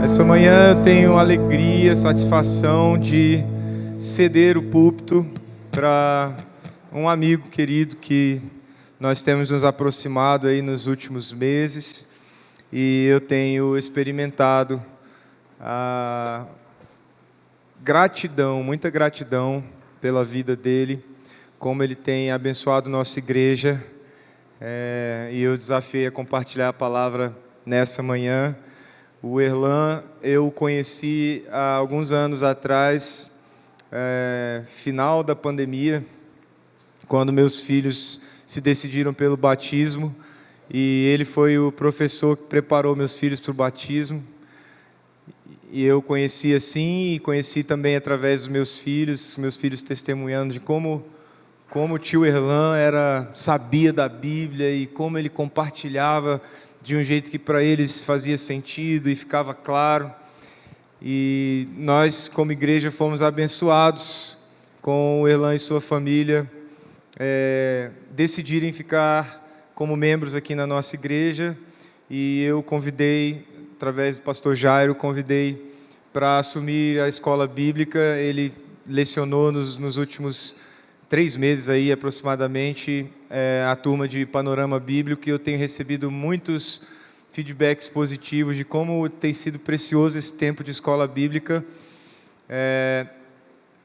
Essa manhã eu tenho alegria, satisfação de ceder o púlpito para um amigo querido que nós temos nos aproximado aí nos últimos meses, e eu tenho experimentado a gratidão, muita gratidão pela vida dele, como ele tem abençoado nossa igreja, e eu desafiei a compartilhar a palavra nessa manhã. O Erlan eu o conheci há alguns anos atrás, final da pandemia, quando meus filhos se decidiram pelo batismo, e ele foi o professor que preparou meus filhos para o batismo. E eu conheci assim, e conheci também através dos meus filhos testemunhando de como o tio Erlan sabia da Bíblia e como ele compartilhava de um jeito que para eles fazia sentido e ficava claro. E nós, como igreja, fomos abençoados com o Erlan e sua família decidirem ficar como membros aqui na nossa igreja, e eu convidei, através do pastor Jairo, para assumir a escola bíblica. Ele lecionou nos últimos 3 meses aí, aproximadamente, a turma de Panorama Bíblico, e eu tenho recebido muitos feedbacks positivos de como tem sido precioso esse tempo de escola bíblica.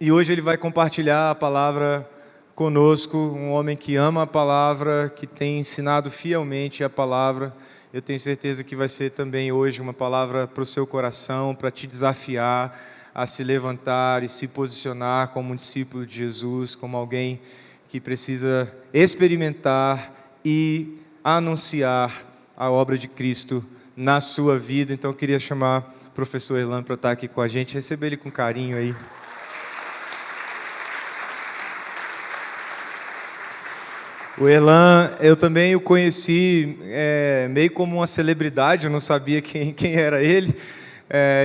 E hoje ele vai compartilhar a palavra conosco, um homem que ama a palavra, que tem ensinado fielmente a palavra. Eu tenho certeza que vai ser também hoje uma palavra para o seu coração, para te desafiar a se levantar e se posicionar como um discípulo de Jesus, como alguém que precisa experimentar e anunciar a obra de Cristo na sua vida. Então eu queria chamar o professor Erlan para estar aqui com a gente, receber ele com carinho aí. O Erlan, eu também o conheci meio como uma celebridade, eu não sabia quem era ele.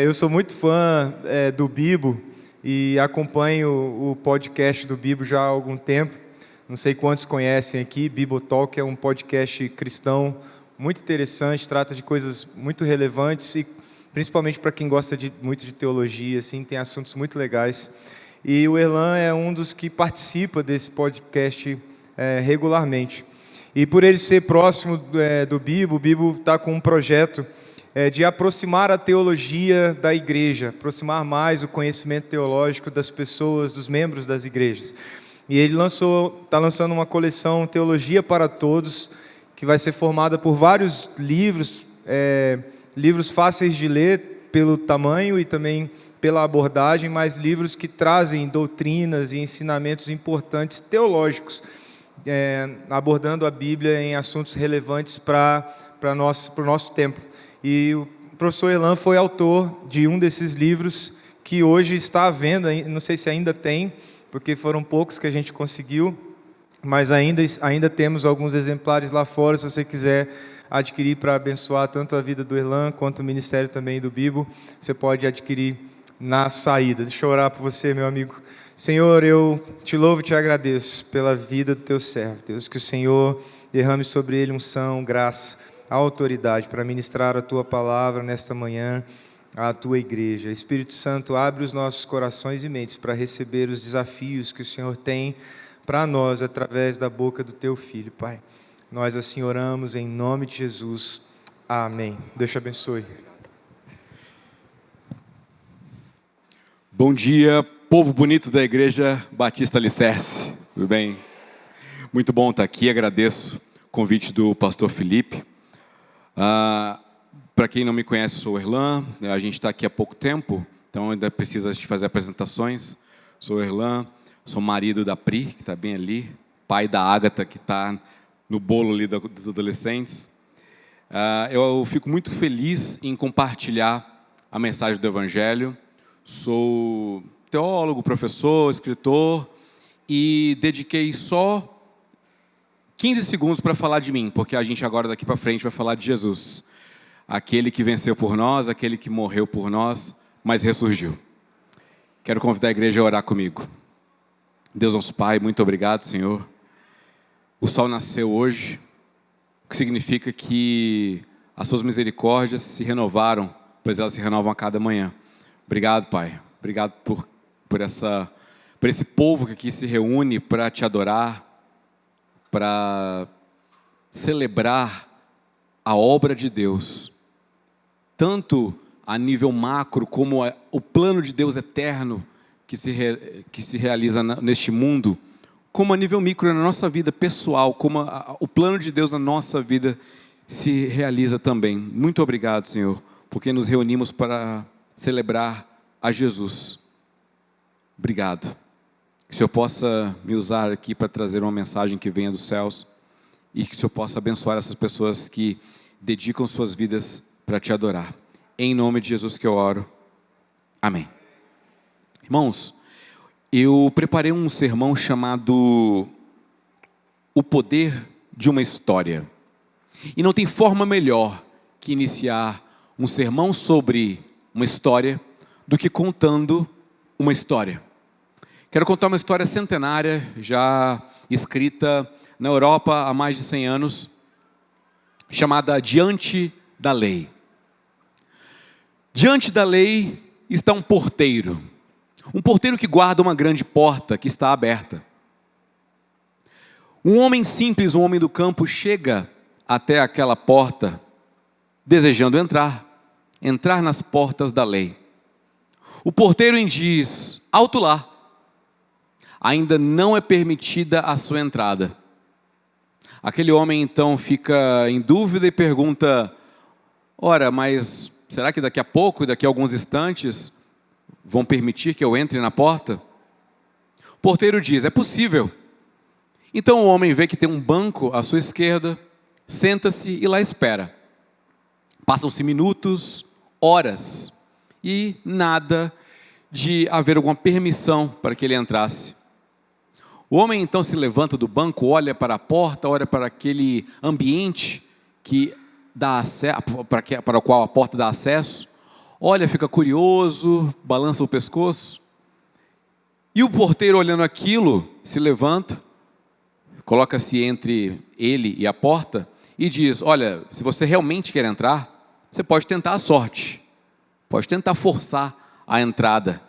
Eu sou muito fã do Bibo e acompanho o podcast do Bibo já há algum tempo. Não sei quantos conhecem aqui. Bibo Talk é um podcast cristão muito interessante, trata de coisas muito relevantes e principalmente para quem gosta muito de teologia, assim, tem assuntos muito legais. E o Erlan é um dos que participa desse podcast regularmente. E por ele ser próximo do Bibo, o Bibo está com um projeto de aproximar a teologia da igreja, aproximar mais o conhecimento teológico das pessoas, dos membros das igrejas. E ele está lançando uma coleção Teologia para Todos, que vai ser formada por vários livros, livros fáceis de ler pelo tamanho e também pela abordagem, mas livros que trazem doutrinas e ensinamentos importantes teológicos, abordando a Bíblia em assuntos relevantes para o nosso tempo. E o professor Erlan foi autor de um desses livros que hoje está à venda, não sei se ainda tem, porque foram poucos que a gente conseguiu, mas ainda temos alguns exemplares lá fora, se você quiser adquirir para abençoar tanto a vida do Erlan quanto o ministério também do Bibo, você pode adquirir na saída. Deixa eu orar por você, meu amigo. Senhor, eu te louvo e te agradeço pela vida do teu servo, Deus, que o Senhor derrame sobre ele unção, graça, autoridade para ministrar a tua palavra nesta manhã à tua igreja. Espírito Santo, abre os nossos corações e mentes para receber os desafios que o Senhor tem para nós através da boca do teu Filho, Pai. Nós assim oramos em nome de Jesus. Amém. Deus te abençoe. Bom dia, povo bonito da Igreja Batista Alicerce. Tudo bem? Muito bom estar aqui, agradeço o convite do pastor Felipe. Para quem não me conhece, eu sou o Erlan, a gente está aqui há pouco tempo, então ainda precisa de fazer apresentações. Sou o Erlan, sou marido da Pri, que está bem ali, pai da Ágata, que está no bolo ali dos adolescentes. Eu fico muito feliz em compartilhar a mensagem do Evangelho. Sou teólogo, professor, escritor, e dediquei só 15 segundos para falar de mim, porque a gente agora daqui para frente vai falar de Jesus, aquele que venceu por nós, aquele que morreu por nós, mas ressurgiu. Quero convidar a igreja a orar comigo. Deus nosso Pai, muito obrigado, Senhor. O sol nasceu hoje, o que significa que as suas misericórdias se renovaram pois elas se renovam a cada manhã. Obrigado, Pai. Obrigado por esse povo que aqui se reúne para Te adorar, para celebrar a obra de Deus, tanto a nível macro, como o plano de Deus eterno que se realiza neste mundo, como a nível micro na nossa vida pessoal, como o plano de Deus na nossa vida se realiza também. Muito obrigado, Senhor, porque nos reunimos para celebrar a Jesus. Obrigado. Que o Senhor possa me usar aqui para trazer uma mensagem que venha dos céus e que o Senhor possa abençoar essas pessoas que dedicam suas vidas para Te adorar. Em nome de Jesus que eu oro. Amém. Irmãos, eu preparei um sermão chamado O Poder de uma História. E não tem forma melhor que iniciar um sermão sobre uma história do que contando uma história. Quero contar uma história centenária, já escrita na Europa há mais de 100 anos, chamada Diante da Lei. Diante da lei está um porteiro que guarda uma grande porta que está aberta. Um homem simples, um homem do campo, chega até aquela porta, desejando entrar nas portas da lei. O porteiro diz: alto lá, ainda não é permitida a sua entrada. Aquele homem então fica em dúvida e pergunta: ora, mas será que daqui a pouco, daqui a alguns instantes, vão permitir que eu entre na porta? O porteiro diz: é possível. Então o homem vê que tem um banco à sua esquerda, senta-se e lá espera. Passam-se minutos, horas, e nada de haver alguma permissão para que ele entrasse. O homem então se levanta do banco, olha para a porta, olha para aquele ambiente que para o qual a porta dá acesso, olha, fica curioso, balança o pescoço, e o porteiro, olhando aquilo, se levanta, coloca-se entre ele e a porta e diz: olha, se você realmente quer entrar, você pode tentar a sorte, pode tentar forçar a entrada,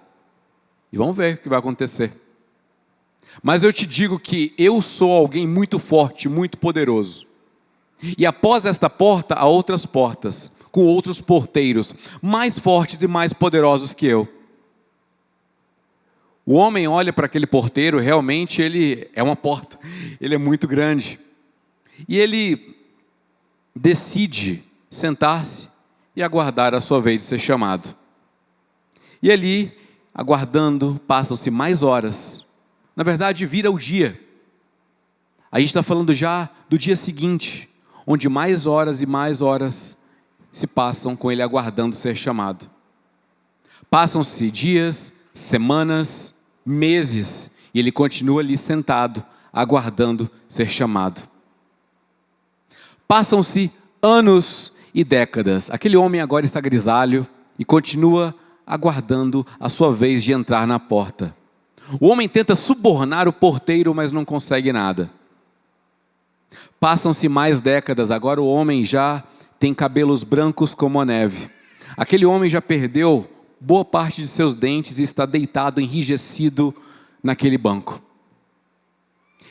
e vamos ver o que vai acontecer. Mas eu te digo que eu sou alguém muito forte, muito poderoso. E após esta porta, há outras portas, com outros porteiros, mais fortes e mais poderosos que eu. O homem olha para aquele porteiro, realmente ele é uma porta, ele é muito grande. E ele decide sentar-se e aguardar a sua vez de ser chamado. E ali, aguardando, passam-se mais horas. Na verdade, vira o dia. A gente está falando já do dia seguinte, onde mais horas e mais horas se passam com ele aguardando ser chamado. Passam-se dias, semanas, meses, e ele continua ali sentado, aguardando ser chamado. Passam-se anos e décadas. Aquele homem agora está grisalho e continua aguardando a sua vez de entrar na porta. O homem tenta subornar o porteiro, mas não consegue nada. Passam-se mais décadas, agora o homem já tem cabelos brancos como a neve. Aquele homem já perdeu boa parte de seus dentes e está deitado, enrijecido naquele banco.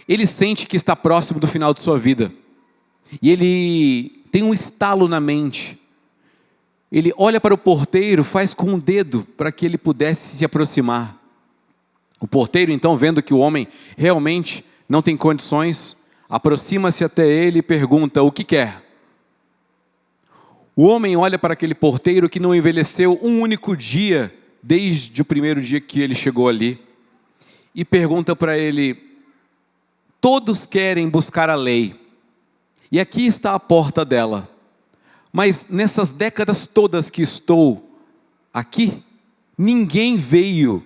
Ele sente que está próximo do final de sua vida. E ele tem um estalo na mente. Ele olha para o porteiro, faz com o dedo para que ele pudesse se aproximar. O porteiro, então, vendo que o homem realmente não tem condições, aproxima-se até ele e pergunta: o que quer? O homem olha para aquele porteiro que não envelheceu um único dia, desde o primeiro dia que ele chegou ali, e pergunta para ele: todos querem buscar a lei, e aqui está a porta dela, mas nessas décadas todas que estou aqui, ninguém veio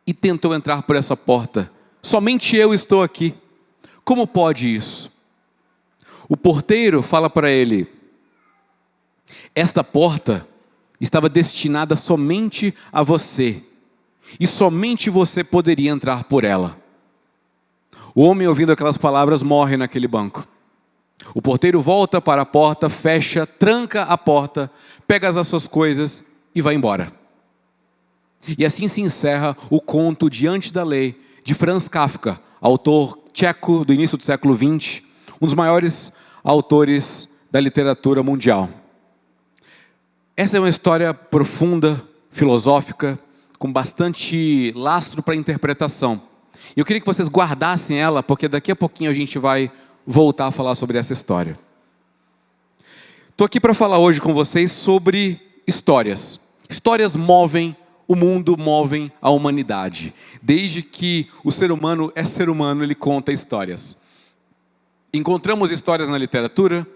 e tentou entrar por essa porta, somente eu estou aqui. Como pode isso? O porteiro fala para ele: esta porta estava destinada somente a você, e somente você poderia entrar por ela. O homem, ouvindo aquelas palavras, morre naquele banco. O porteiro volta para a porta, fecha, tranca a porta, pega as suas coisas e vai embora. E assim se encerra o conto Diante da Lei, de Franz Kafka, autor tcheco do início do século XX, um dos maiores autores da literatura mundial. Essa é uma história profunda, filosófica, com bastante lastro para interpretação. E eu queria que vocês guardassem ela, porque daqui a pouquinho a gente vai voltar a falar sobre essa história. Estou aqui para falar hoje com vocês sobre histórias. Histórias movem o mundo, movem a humanidade. Desde que o ser humano é ser humano, ele conta histórias. Encontramos histórias na literatura,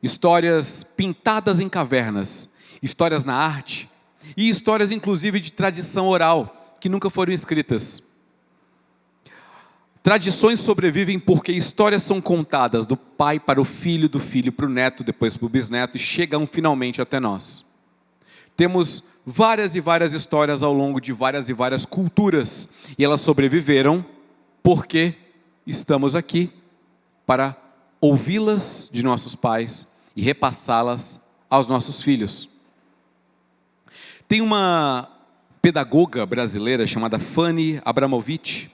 histórias pintadas em cavernas, histórias na arte e histórias inclusive de tradição oral, que nunca foram escritas. Tradições sobrevivem porque histórias são contadas do pai para o filho, do filho para o neto, depois para o bisneto e chegam finalmente até nós. Temos várias e várias histórias ao longo de várias e várias culturas e elas sobreviveram porque estamos aqui para ouvi-las de nossos pais e repassá-las aos nossos filhos. Tem uma pedagoga brasileira chamada Fanny Abramovich,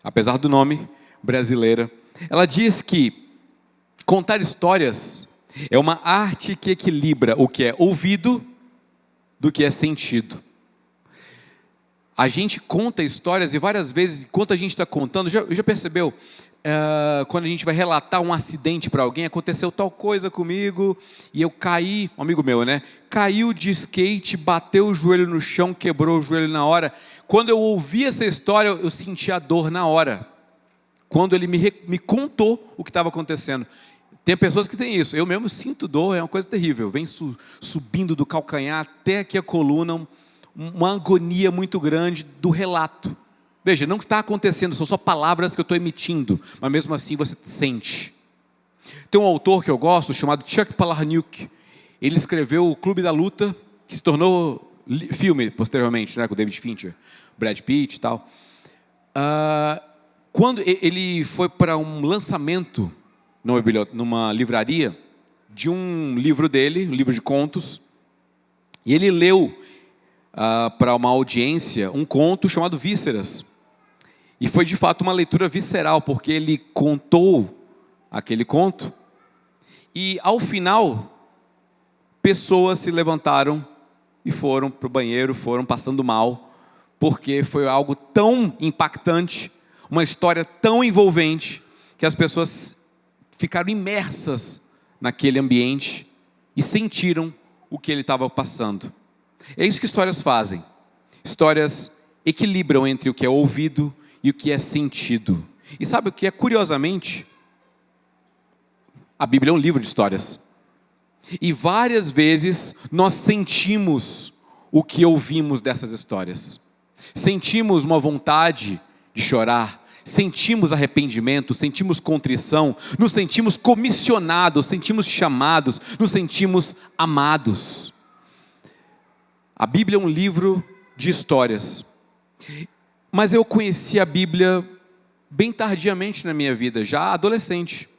apesar do nome, brasileira. Ela diz que contar histórias é uma arte que equilibra o que é ouvido do que é sentido. A gente conta histórias e várias vezes, enquanto a gente está contando, já percebeu? Quando a gente vai relatar um acidente para alguém, aconteceu tal coisa comigo, e eu caí, um amigo meu, né? Caiu de skate, bateu o joelho no chão, quebrou o joelho na hora. Quando eu ouvi essa história, eu senti a dor na hora. Quando ele me contou o que estava acontecendo. Tem pessoas que têm isso, eu mesmo sinto dor, é uma coisa terrível. Vem subindo do calcanhar até aqui a coluna, uma agonia muito grande do relato. Veja, não está acontecendo, são só palavras que eu estou emitindo, mas mesmo assim você sente. Tem um autor que eu gosto, chamado Chuck Palahniuk. Ele escreveu O Clube da Luta, que se tornou filme posteriormente, né, com David Fincher, Brad Pitt e tal. Quando ele foi para um lançamento numa livraria de um livro dele, um livro de contos, e ele leu para uma audiência um conto chamado Vísceras. E foi de fato uma leitura visceral, porque ele contou aquele conto e ao final pessoas se levantaram e foram para o banheiro, foram passando mal, porque foi algo tão impactante, uma história tão envolvente, que as pessoas ficaram imersas naquele ambiente e sentiram o que ele estava passando. É isso que histórias fazem. Histórias equilibram entre o que é ouvido e o que é sentido. E sabe o que é? Curiosamente, a Bíblia é um livro de histórias. E várias vezes nós sentimos o que ouvimos dessas histórias. Sentimos uma vontade de chorar, sentimos arrependimento, sentimos contrição, nos sentimos comissionados, sentimos chamados, nos sentimos amados. A Bíblia é um livro de histórias. Mas eu conheci a Bíblia bem tardiamente na minha vida, já adolescente.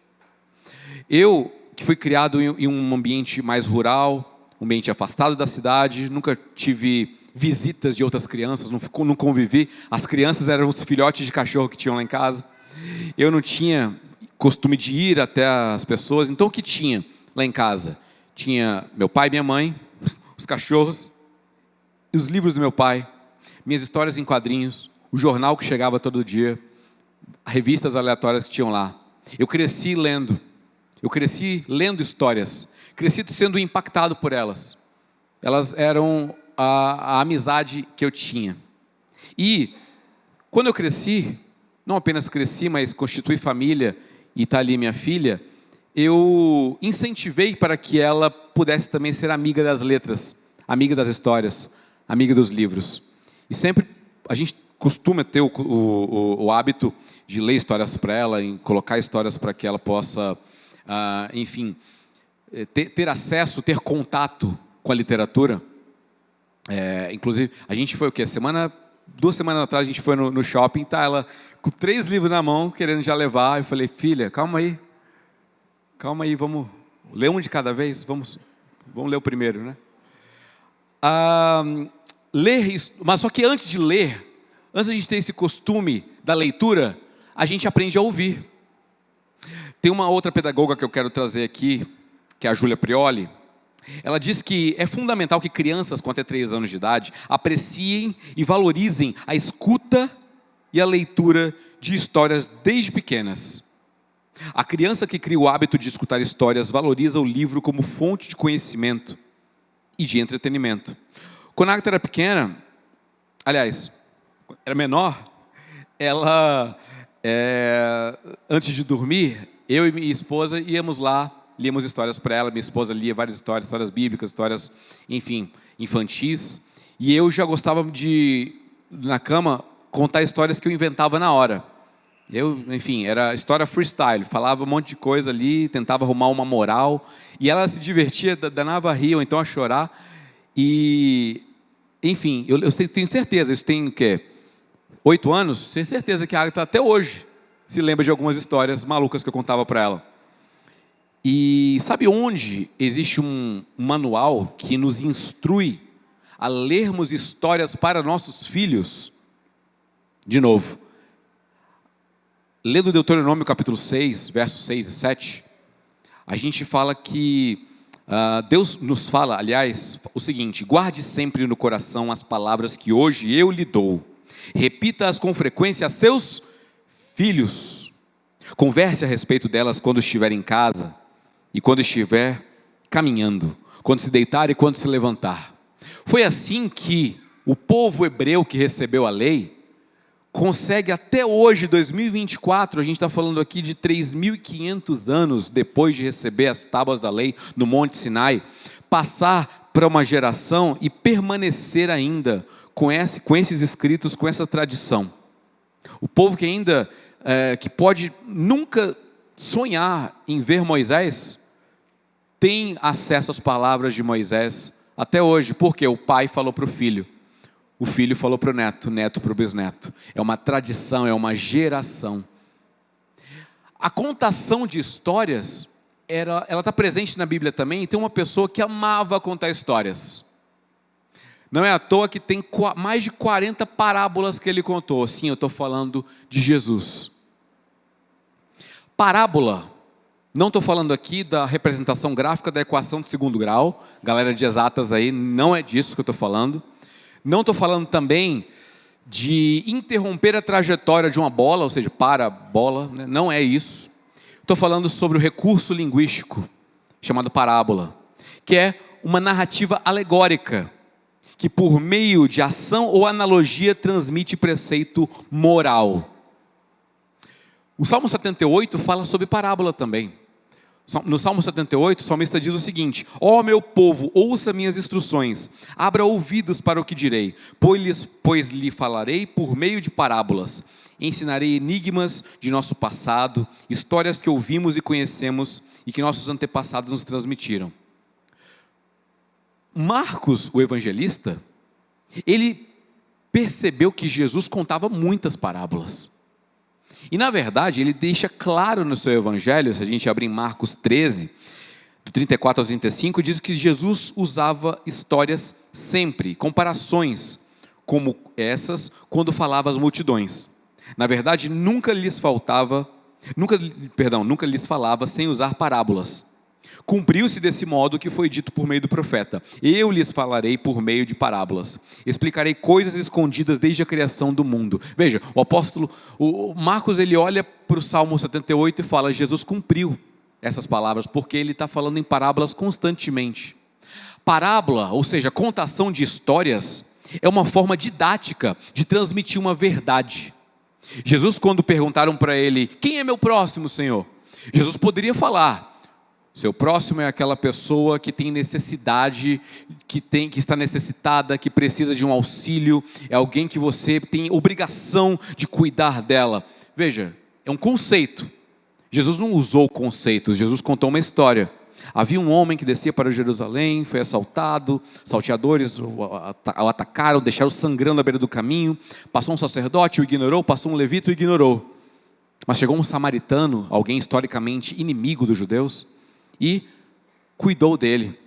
Eu, que fui criado em um ambiente mais rural, um ambiente afastado da cidade, nunca tive visitas de outras crianças, não convivi. As crianças eram os filhotes de cachorro que tinham lá em casa. Eu não tinha costume de ir até as pessoas. Então o que tinha lá em casa? Tinha meu pai e minha mãe, os cachorros, e os livros do meu pai, minhas histórias em quadrinhos, o jornal que chegava todo dia, revistas aleatórias que tinham lá. Eu cresci lendo histórias, cresci sendo impactado por elas. Elas eram a amizade que eu tinha. E quando eu cresci, não apenas cresci, mas constituí família, e está ali minha filha, eu incentivei para que ela pudesse também ser amiga das letras, amiga das histórias, amiga dos livros. E sempre a gente costuma ter o hábito de ler histórias para ela, em colocar histórias para que ela possa, enfim, ter acesso, ter contato com a literatura. Inclusive, a gente foi o quê? 2 semanas atrás a gente foi no shopping, tá ela com 3 livros na mão, querendo já levar. Eu falei, filha, calma aí. Calma aí, vamos ler um de cada vez? Vamos ler o primeiro, né? Mas só que antes de ler, antes de a gente ter esse costume da leitura, a gente aprende a ouvir. Tem uma outra pedagoga que eu quero trazer aqui, que é a Júlia Prioli. Ela diz que é fundamental que crianças com até 3 anos de idade apreciem e valorizem a escuta e a leitura de histórias desde pequenas. A criança que cria o hábito de escutar histórias valoriza o livro como fonte de conhecimento e de entretenimento. Quando a Agatha era pequena, aliás, era menor, ela, antes de dormir, eu e minha esposa íamos lá, líamos histórias para ela. Minha esposa lia várias histórias bíblicas, histórias, enfim, infantis. E eu já gostava de, na cama, contar histórias que eu inventava na hora. Enfim, era história freestyle, falava um monte de coisa ali, tentava arrumar uma moral. E ela se divertia, danava a rir, ou então a chorar. E, enfim, eu tenho certeza, isso tem o quê? 8 anos? Tenho certeza que a Agatha até hoje se lembra de algumas histórias malucas que eu contava para ela. E sabe onde existe um manual que nos instrui a lermos histórias para nossos filhos? De novo, lendo Deuteronômio capítulo 6, versos 6 e 7, a gente fala que Deus nos fala, aliás, o seguinte: guarde sempre no coração as palavras que hoje eu lhe dou, repita-as com frequência a seus filhos, converse a respeito delas quando estiver em casa e quando estiver caminhando, quando se deitar e quando se levantar. Foi assim que o povo hebreu que recebeu a lei consegue até hoje, 2024, a gente está falando aqui de 3.500 anos depois de receber as tábuas da lei no Monte Sinai, passar para uma geração e permanecer ainda com esses escritos, com essa tradição. O povo que ainda, que pode nunca sonhar em ver Moisés, tem acesso às palavras de Moisés até hoje, porque o pai falou para o filho falou para o neto, o neto para o bisneto. É uma tradição, é uma geração. A contação de histórias, ela está presente na Bíblia também. Tem uma pessoa que amava contar histórias. Não é à toa que tem mais de 40 parábolas que ele contou. Sim, eu estou falando de Jesus. Parábola, não estou falando aqui da representação gráfica da equação de segundo grau. Galera de exatas aí, não é disso que eu estou falando. Não estou falando também de interromper a trajetória de uma bola, ou seja, para a bola, né? Não é isso. Estou falando sobre o recurso linguístico, chamado parábola, que é uma narrativa alegórica, que por meio de ação ou analogia transmite preceito moral. O Salmo 78 fala sobre parábola também. No Salmo 78, o salmista diz o seguinte: ó meu povo, ouça minhas instruções, abra ouvidos para o que direi, pois lhe falarei por meio de parábolas, ensinarei enigmas de nosso passado, histórias que ouvimos e conhecemos e que nossos antepassados nos transmitiram. Marcos, o evangelista, ele percebeu que Jesus contava muitas parábolas. E na verdade, ele deixa claro no seu evangelho, se a gente abrir em Marcos 13, do 34 ao 35, diz que Jesus usava histórias sempre, comparações como essas, quando falava às multidões. Na verdade, nunca lhes falava sem usar parábolas. Cumpriu-se desse modo o que foi dito por meio do profeta: eu lhes falarei por meio de parábolas, explicarei coisas escondidas desde a criação do mundo. Veja, o Marcos, ele olha para o Salmo 78 e fala: Jesus cumpriu essas palavras, porque ele está falando em parábolas constantemente. Parábola, ou seja, contação de histórias, é uma forma didática de transmitir uma verdade. Jesus, quando perguntaram para ele: quem é meu próximo, Senhor? Jesus poderia falar: seu próximo é aquela pessoa que tem necessidade, que está necessitada, que precisa de um auxílio, é alguém que você tem obrigação de cuidar dela. Veja, é um conceito. Jesus não usou conceitos, Jesus contou uma história. Havia um homem que descia para Jerusalém, foi assaltado, salteadores o atacaram, deixaram sangrando à beira do caminho. Passou um sacerdote, o ignorou, passou um levita, o ignorou. Mas chegou um samaritano, alguém historicamente inimigo dos judeus, e cuidou dele.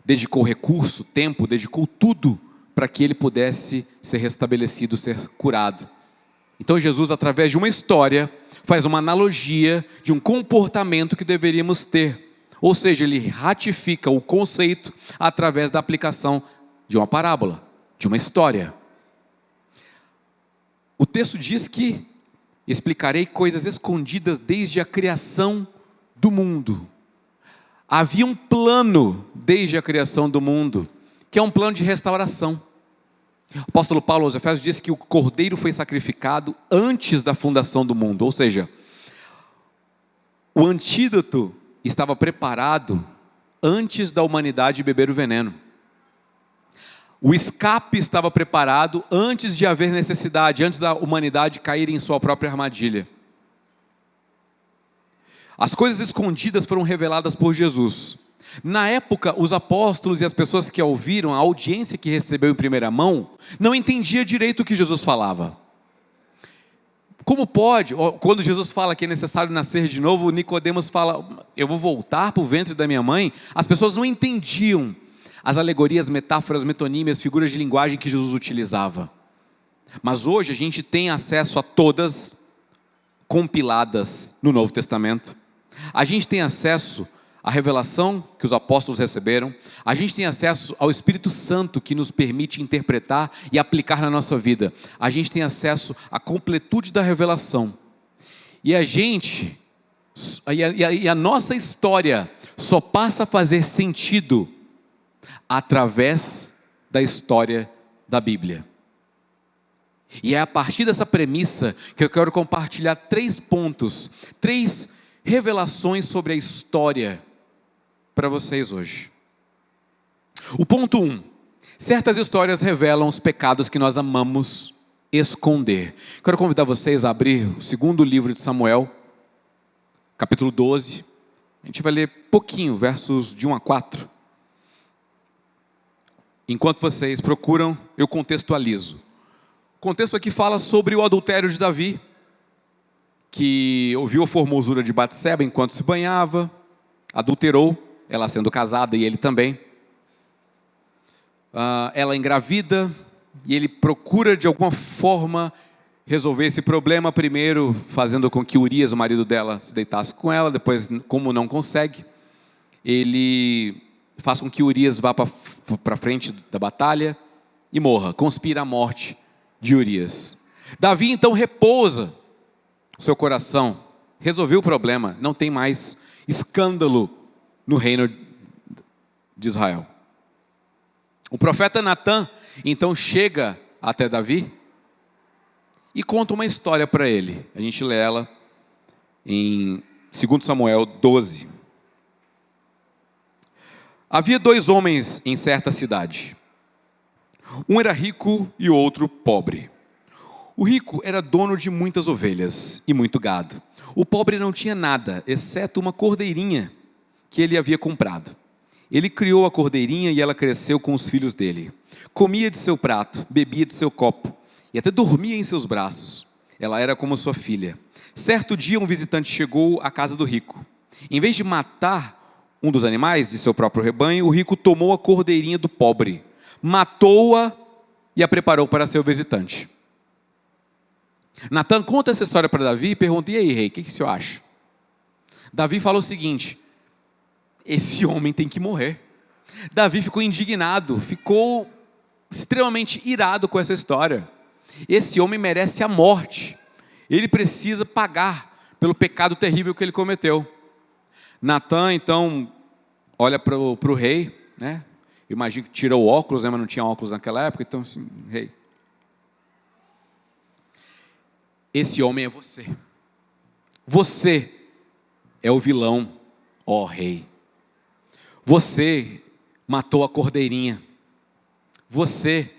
Dedicou recurso, tempo, dedicou tudo para que ele pudesse ser restabelecido, ser curado. Então Jesus, através de uma história, faz uma analogia de um comportamento que deveríamos ter. Ou seja, ele ratifica o conceito através da aplicação de uma parábola, de uma história. O texto diz que explicarei coisas escondidas desde a criação do mundo. Havia um plano desde a criação do mundo, que é um plano de restauração. O apóstolo Paulo aos Efésios diz que o Cordeiro foi sacrificado antes da fundação do mundo, ou seja, o antídoto estava preparado antes da humanidade beber o veneno. O escape estava preparado antes de haver necessidade, antes da humanidade cair em sua própria armadilha. As coisas escondidas foram reveladas por Jesus. Na época, os apóstolos e as pessoas que a ouviram, a audiência que recebeu em primeira mão, não entendia direito o que Jesus falava. Como pode, quando Jesus fala que é necessário nascer de novo, Nicodemos fala, eu vou voltar para o ventre da minha mãe. As pessoas não entendiam as alegorias, metáforas, metonímias, figuras de linguagem que Jesus utilizava. Mas hoje a gente tem acesso a todas compiladas no Novo Testamento. A gente tem acesso à revelação que os apóstolos receberam. A gente tem acesso ao Espírito Santo que nos permite interpretar e aplicar na nossa vida. A gente tem acesso à completude da revelação. E a nossa história só passa a fazer sentido através da história da Bíblia. E é a partir dessa premissa que eu quero compartilhar 3 pontos, 3 revelações sobre a história para vocês hoje. O ponto 1, certas histórias revelam os pecados que nós amamos esconder. Quero convidar vocês a abrir o 2º livro de Samuel, capítulo 12. A gente vai ler pouquinho, versos de 1 a 4. Enquanto vocês procuram, eu contextualizo. O contexto aqui fala sobre o adultério de Davi, que ouviu a formosura de Batseba enquanto se banhava, adulterou, ela sendo casada e ele também. Ela engravida e ele procura de alguma forma resolver esse problema, primeiro fazendo com que Urias, o marido dela, se deitasse com ela, depois, como não consegue, ele faz com que Urias vá para frente da batalha e morra, conspira a morte de Urias. Davi então repousa o seu coração, resolveu o problema, não tem mais escândalo no reino de Israel. O profeta Natã então chega até Davi e conta uma história para ele. A gente lê ela em 2 Samuel 12. Havia 2 homens em certa cidade. Um era rico e o outro pobre. O rico era dono de muitas ovelhas e muito gado. O pobre não tinha nada, exceto uma cordeirinha que ele havia comprado. Ele criou a cordeirinha e ela cresceu com os filhos dele. Comia de seu prato, bebia de seu copo e até dormia em seus braços. Ela era como sua filha. Certo dia um visitante chegou à casa do rico. Em vez de matar um dos animais de seu próprio rebanho, o rico tomou a cordeirinha do pobre, matou-a e a preparou para seu visitante. Natã conta essa história para Davi e pergunta, e aí rei, o que o senhor acha? Davi fala o seguinte, esse homem tem que morrer. Davi ficou indignado, ficou extremamente irado com essa história. Esse homem merece a morte, ele precisa pagar pelo pecado terrível que ele cometeu. Natã então olha para o rei, né? Imagino que tira o óculos, né? Mas não tinha óculos naquela época, então assim, rei, esse homem é você. Você é o vilão, ó rei. Você matou a cordeirinha. Você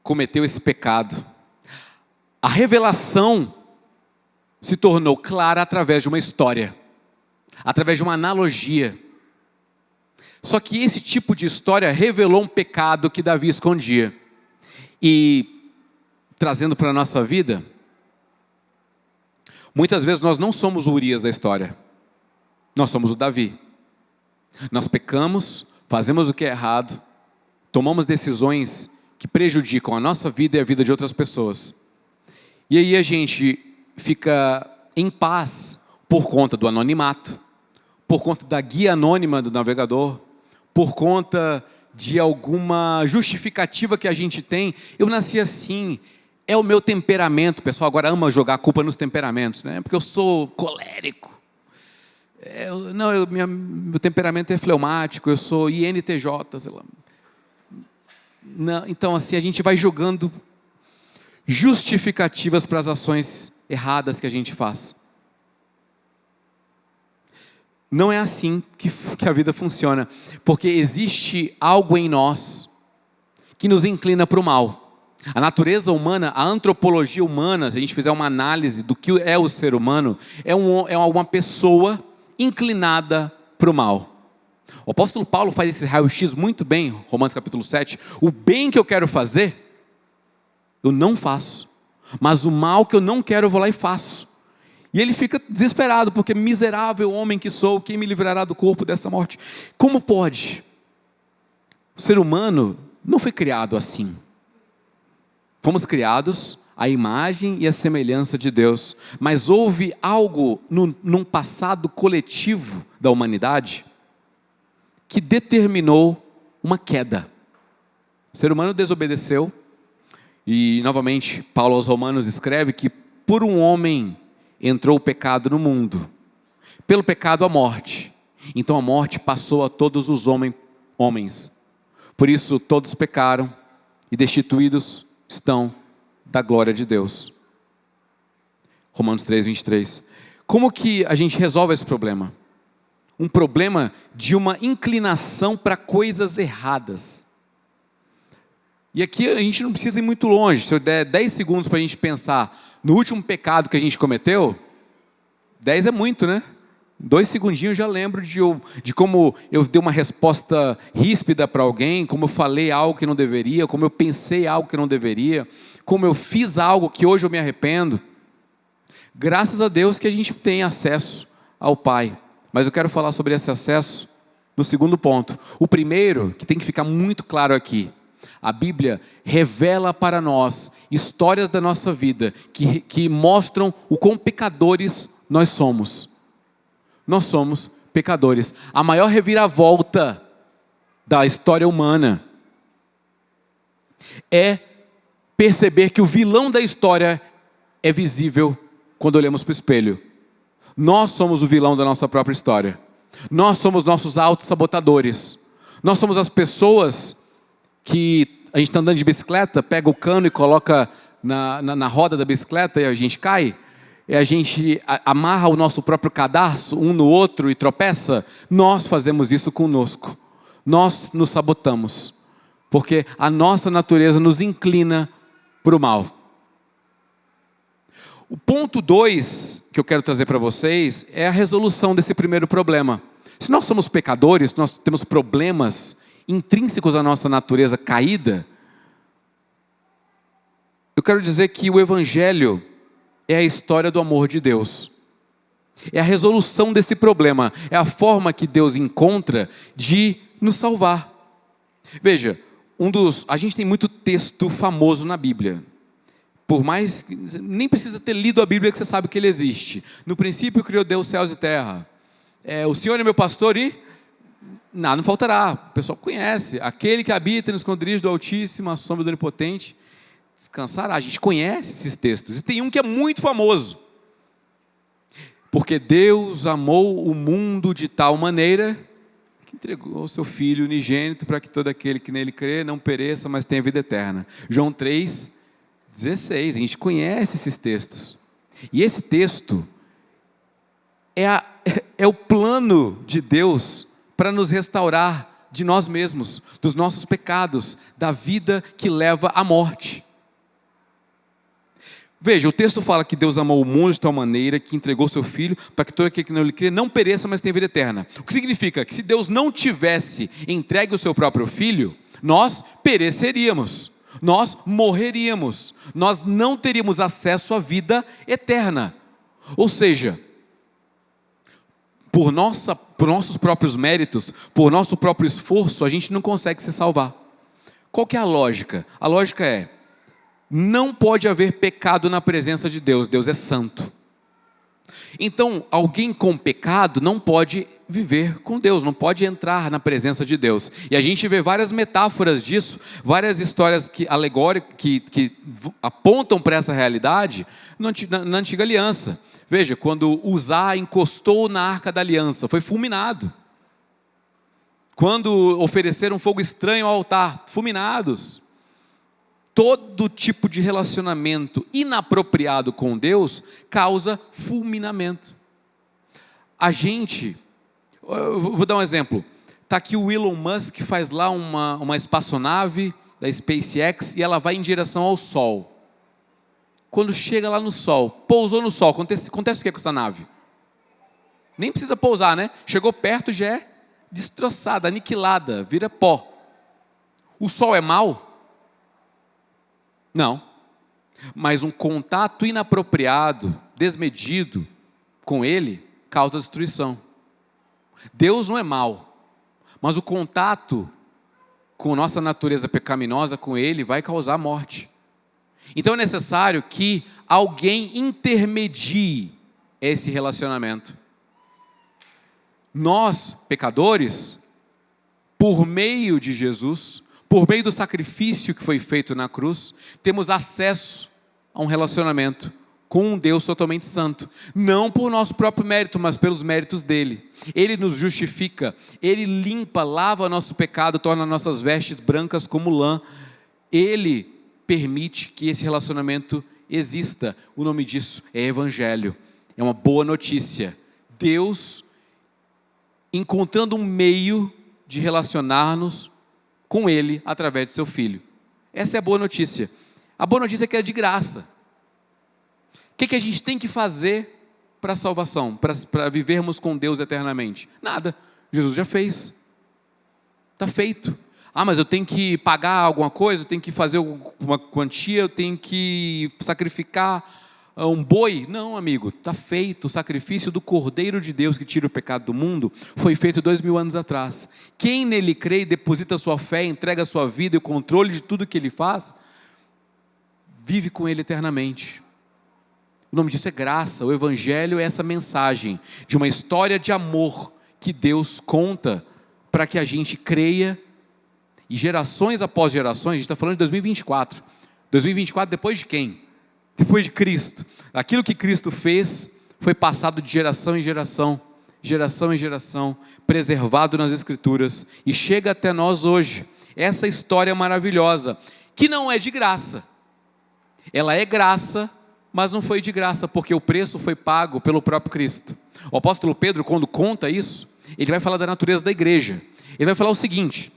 cometeu esse pecado. A revelação se tornou clara através de uma história, através de uma analogia. Só que esse tipo de história revelou um pecado que Davi escondia. E, trazendo para a nossa vida, muitas vezes nós não somos o Urias da história, nós somos o Davi. Nós pecamos, fazemos o que é errado, tomamos decisões que prejudicam a nossa vida e a vida de outras pessoas. E aí a gente fica em paz por conta do anonimato, por conta da guia anônima do navegador, por conta de alguma justificativa que a gente tem. Eu nasci assim, é o meu temperamento. O pessoal agora ama jogar a culpa nos temperamentos, né? Porque eu sou colérico. Meu temperamento é fleumático, eu sou INTJ, sei lá. Não, então assim, a gente vai jogando justificativas para as ações erradas que a gente faz. Não é assim que a vida funciona, porque existe algo em nós que nos inclina para o mal. A natureza humana, a antropologia humana, se a gente fizer uma análise do que é o ser humano, é uma pessoa inclinada para o mal. O apóstolo Paulo faz esse raio-x muito bem, Romanos capítulo 7. O bem que eu quero fazer, eu não faço, mas o mal que eu não quero, eu vou lá e faço. E ele fica desesperado, porque miserável homem que sou, quem me livrará do corpo dessa morte? Como pode? O ser humano não foi criado assim. Fomos criados à imagem e à semelhança de Deus, mas houve algo num passado coletivo da humanidade que determinou uma queda. O ser humano desobedeceu, e novamente Paulo aos Romanos escreve que por um homem entrou o pecado no mundo, pelo pecado a morte, então a morte passou a todos os homens, por isso todos pecaram e destituídos estão da glória de Deus. Romanos 3, 23. Como que a gente resolve esse problema? Um problema de uma inclinação para coisas erradas. E aqui a gente não precisa ir muito longe. Se eu der 10 segundos para a gente pensar no último pecado que a gente cometeu, 10 é muito, né? 2 segundinhos eu já lembro de como eu dei uma resposta ríspida para alguém, como eu falei algo que não deveria, como eu pensei algo que não deveria, como eu fiz algo que hoje eu me arrependo. Graças a Deus que a gente tem acesso ao Pai. Mas eu quero falar sobre esse acesso no segundo ponto. O primeiro, que tem que ficar muito claro aqui, a Bíblia revela para nós histórias da nossa vida que mostram o quão pecadores nós somos. Nós somos pecadores. A maior reviravolta da história humana é perceber que o vilão da história é visível quando olhamos para o espelho. Nós somos o vilão da nossa própria história. Nós somos nossos autossabotadores. Nós somos as pessoas que a gente está andando de bicicleta, pega o cano e coloca na roda da bicicleta e a gente cai. E a gente amarra o nosso próprio cadarço um no outro e tropeça. Nós fazemos isso conosco. Nós nos sabotamos. Porque a nossa natureza nos inclina para o mal. O ponto 2 que eu quero trazer para vocês é a resolução desse primeiro problema. Se nós somos pecadores, nós temos problemas intrínsecos à nossa natureza caída, eu quero dizer que o Evangelho é a história do amor de Deus. É a resolução desse problema. É a forma que Deus encontra de nos salvar. Veja, a gente tem muito texto famoso na Bíblia. Por mais, nem precisa ter lido a Bíblia que você sabe que ele existe. No princípio criou Deus céus e terra. O Senhor é meu pastor e nada não faltará. O pessoal conhece. Aquele que habita no esconderijo do Altíssimo, a sombra do Onipotente, descansará. A gente conhece esses textos. E tem um que é muito famoso. Porque Deus amou o mundo de tal maneira que entregou o seu Filho unigênito para que todo aquele que nele crê não pereça, mas tenha vida eterna. João 3, 16, a gente conhece esses textos. E esse texto é o plano de Deus para nos restaurar de nós mesmos, dos nossos pecados, da vida que leva à morte. Veja, o texto fala que Deus amou o mundo de tal maneira que entregou seu Filho para que todo aquele que nele crê não pereça, mas tenha vida eterna. O que significa que se Deus não tivesse entregue o seu próprio Filho, nós pereceríamos. Nós morreríamos, nós não teríamos acesso à vida eterna. Ou seja, por por nossos próprios méritos, por nosso próprio esforço, a gente não consegue se salvar. Qual que é a lógica? A lógica é, não pode haver pecado na presença de Deus, Deus é santo. Então, alguém com pecado não pode viver com Deus, não pode entrar na presença de Deus. E a gente vê várias metáforas disso, várias histórias alegóricas que apontam para essa realidade na antiga aliança. Veja, quando Uzá encostou na arca da aliança, foi fulminado. Quando ofereceram fogo estranho ao altar, fulminados. Todo tipo de relacionamento inapropriado com Deus causa fulminamento. Eu vou dar um exemplo. Está aqui o Elon Musk, faz lá uma espaçonave da SpaceX e ela vai em direção ao Sol. Quando chega lá no Sol, pousou no Sol, acontece o que com essa nave? Nem precisa pousar, né? Chegou perto, já é destroçada, aniquilada, vira pó. O Sol é mau? Não, mas um contato inapropriado, desmedido com ele, causa destruição. Deus não é mau, mas o contato com nossa natureza pecaminosa com ele vai causar morte. Então é necessário que alguém intermedie esse relacionamento. Nós, pecadores, por meio de Jesus, por meio do sacrifício que foi feito na cruz, temos acesso a um relacionamento com um Deus totalmente santo. Não por nosso próprio mérito, mas pelos méritos dele. Ele nos justifica, ele limpa, lava nosso pecado, torna nossas vestes brancas como lã. Ele permite que esse relacionamento exista. O nome disso é Evangelho. É uma boa notícia. Deus encontrando um meio de relacionar-nos com Ele, através de seu Filho. Essa é a boa notícia. A boa notícia é que é de graça. O que a gente tem que fazer para a salvação, para vivermos com Deus eternamente? Nada. Jesus já fez. Está feito. Mas eu tenho que pagar alguma coisa, eu tenho que fazer uma quantia, eu tenho que sacrificar um boi. Não, amigo, está feito. O sacrifício do Cordeiro de Deus que tira o pecado do mundo foi feito 2000 anos atrás. Quem nele crê e deposita sua fé, entrega a sua vida e o controle de tudo que ele faz, vive com ele eternamente. O nome disso é graça. O Evangelho é essa mensagem de uma história de amor que Deus conta para que a gente creia. E gerações após gerações, a gente está falando de 2024. 2024 depois de quem? Depois de Cristo. Aquilo que Cristo fez foi passado de geração em geração, preservado nas Escrituras, e chega até nós hoje. Essa história maravilhosa, que não é de graça. Ela é graça, mas não foi de graça, porque o preço foi pago pelo próprio Cristo. O apóstolo Pedro, quando conta isso, ele vai falar da natureza da igreja. Ele vai falar o seguinte: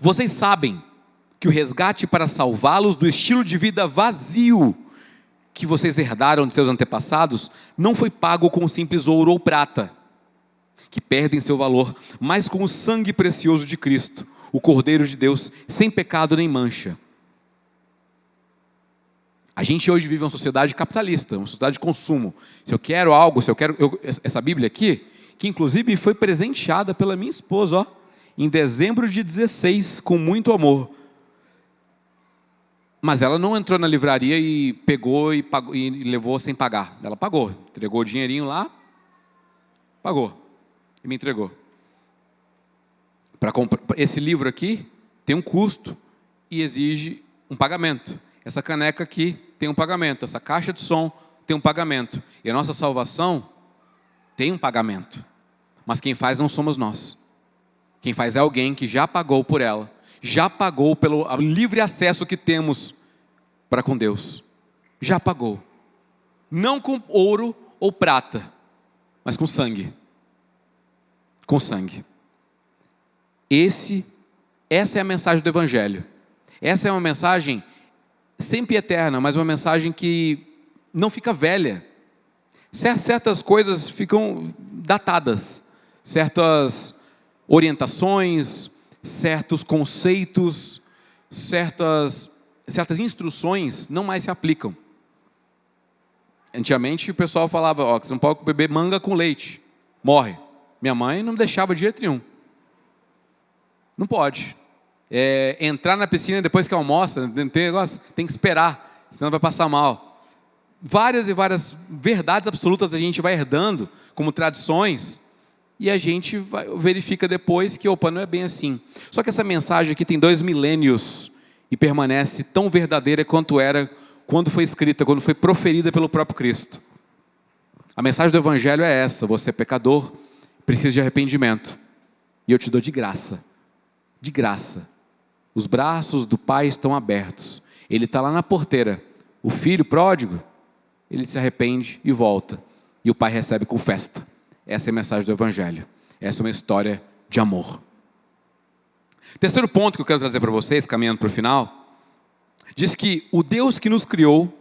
vocês sabem que o resgate para salvá-los do estilo de vida vazio que vocês herdaram de seus antepassados não foi pago com simples ouro ou prata, que perdem seu valor, mas com o sangue precioso de Cristo, o Cordeiro de Deus, sem pecado nem mancha. A gente hoje vive uma sociedade capitalista, uma sociedade de consumo. Se eu quero algo, essa Bíblia aqui, que inclusive foi presenteada pela minha esposa, em dezembro de 16, com muito amor. Mas ela não entrou na livraria e pegou e levou sem pagar. Ela pagou, entregou o dinheirinho lá, pagou e me entregou. Para comprar esse livro aqui tem um custo e exige um pagamento. Essa caneca aqui tem um pagamento, essa caixa de som tem um pagamento. E a nossa salvação tem um pagamento. Mas quem faz não somos nós. Quem faz é alguém que já pagou por ela, já pagou pelo livre acesso que temos para com Deus. Já pagou. Não com ouro ou prata, mas com sangue. Com sangue. Essa é a mensagem do Evangelho. Essa é uma mensagem sempre eterna, mas uma mensagem que não fica velha. Certas coisas ficam datadas, certas orientações, certos conceitos, certas instruções não mais se aplicam. Antigamente o pessoal falava, que você não pode beber manga com leite, morre. Minha mãe não deixava de jeito nenhum. Não pode. Entrar na piscina depois que almoça, tem que esperar, senão vai passar mal. Várias e várias verdades absolutas a gente vai herdando como tradições, e a gente verifica depois que, opa, não é bem assim. Só que essa mensagem aqui tem 2 milênios e permanece tão verdadeira quanto era quando foi escrita, quando foi proferida pelo próprio Cristo. A mensagem do Evangelho é essa: você é pecador, precisa de arrependimento, e eu te dou de graça. De graça. Os braços do Pai estão abertos. Ele está lá na porteira. O filho pródigo, ele se arrepende e volta. E o Pai recebe com festa. Essa é a mensagem do Evangelho. Essa é uma história de amor. Terceiro ponto que eu quero trazer para vocês, caminhando para o final, diz que o Deus que nos criou,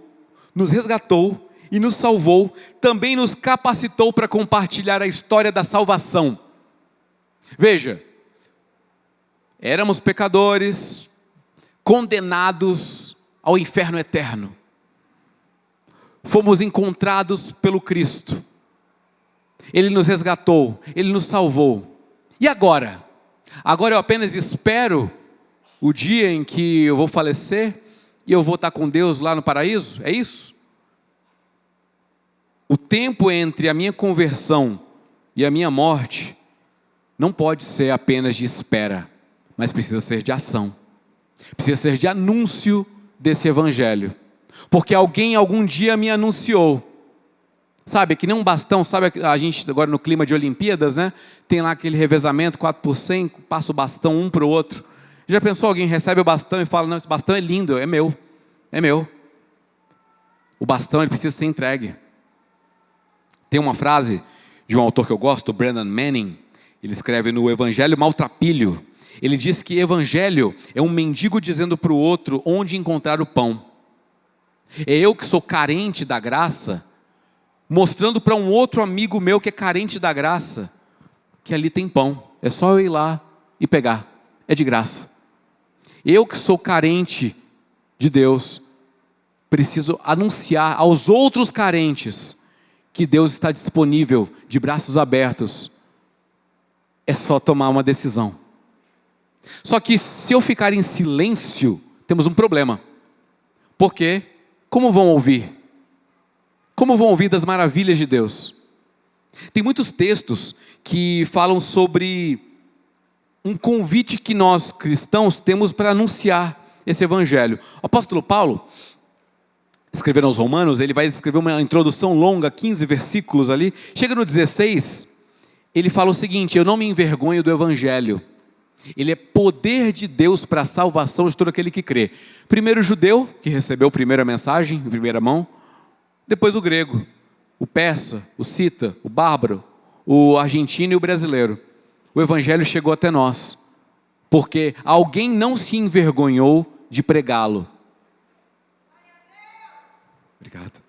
nos resgatou e nos salvou, também nos capacitou para compartilhar a história da salvação. Veja, éramos pecadores, condenados ao inferno eterno. Fomos encontrados pelo Cristo. Ele nos resgatou, Ele nos salvou. E agora? Agora eu apenas espero o dia em que eu vou falecer e eu vou estar com Deus lá no paraíso? É isso? O tempo entre a minha conversão e a minha morte não pode ser apenas de espera, mas precisa ser de ação. Precisa ser de anúncio desse Evangelho. Porque alguém algum dia me anunciou. Sabe, que nem um bastão, sabe a gente agora no clima de Olimpíadas, né? Tem lá aquele revezamento 4x100, passa o bastão um para o outro. Já pensou, alguém recebe o bastão e fala, não, esse bastão é lindo, é meu. É meu. O bastão ele precisa ser entregue. Tem uma frase de um autor que eu gosto, o Brennan Manning. Ele escreve no Evangelho Maltrapilho. Ele diz que evangelho é um mendigo dizendo para o outro onde encontrar o pão. É eu que sou carente da graça, mostrando para um outro amigo meu que é carente da graça, que ali tem pão. É só eu ir lá e pegar. É de graça. Eu que sou carente de Deus, preciso anunciar aos outros carentes que Deus está disponível, de braços abertos. É só tomar uma decisão. Só que se eu ficar em silêncio, temos um problema. Porque como vão ouvir? Como vão ouvir das maravilhas de Deus? Tem muitos textos que falam sobre um convite que nós cristãos temos para anunciar esse Evangelho. O apóstolo Paulo, escrevendo aos Romanos, ele vai escrever uma introdução longa, 15 versículos ali. Chega no 16, ele fala o seguinte: eu não me envergonho do Evangelho. Ele é poder de Deus para a salvação de todo aquele que crê. Primeiro o judeu, que recebeu a primeira mensagem, em primeira mão. Depois o grego, o persa, o cita, o bárbaro, o argentino e o brasileiro. O Evangelho chegou até nós, porque alguém não se envergonhou de pregá-lo. Obrigado.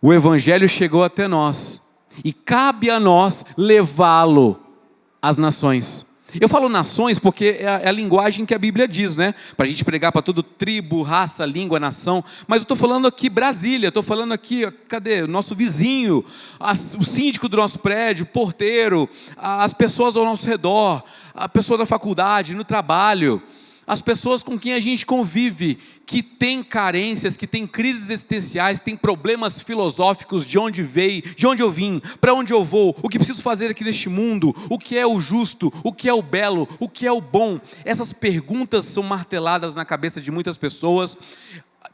O Evangelho chegou até nós, e cabe a nós levá-lo às nações. Eu falo nações porque é a linguagem que a Bíblia diz, né? Para a gente pregar para todo tribo, raça, língua, nação. Mas eu estou falando aqui Brasília, estou falando aqui, cadê? O nosso vizinho, o síndico do nosso prédio, o porteiro, as pessoas ao nosso redor, a pessoa da faculdade, no trabalho, as pessoas com quem a gente convive, que tem carências, que tem crises existenciais, tem problemas filosóficos, de onde veio, de onde eu vim, para onde eu vou, o que preciso fazer aqui neste mundo, o que é o justo, o que é o belo, o que é o bom. Essas perguntas são marteladas na cabeça de muitas pessoas.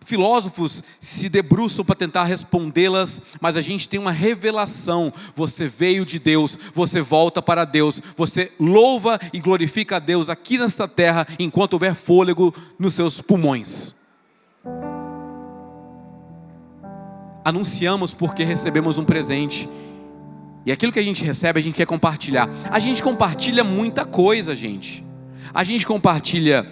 Filósofos se debruçam para tentar respondê-las, mas a gente tem uma revelação. Você veio de Deus, você volta para Deus, você louva e glorifica a Deus aqui nesta terra, enquanto houver fôlego nos seus pulmões. Anunciamos porque recebemos um presente, e aquilo que a gente recebe, a gente quer compartilhar. A gente compartilha muita coisa, gente. A gente compartilha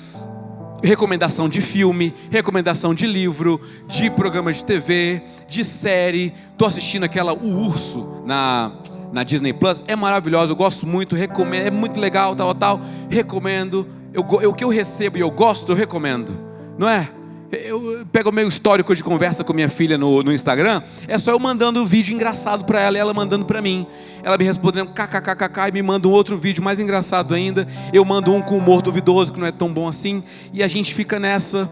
recomendação de filme, recomendação de livro, de programa de TV, de série. Estou assistindo aquela O Urso na Disney Plus, é maravilhosa, eu gosto muito, recomendo, é muito legal, tal, recomendo. O que eu recebo e eu gosto, eu recomendo, não é? Eu pego o meu histórico de conversa com minha filha no Instagram, é só eu mandando um vídeo engraçado para ela e ela mandando para mim. Ela me respondendo kkkk e me manda um outro vídeo mais engraçado ainda. Eu mando um com humor duvidoso, que não é tão bom assim. E a gente fica nessa,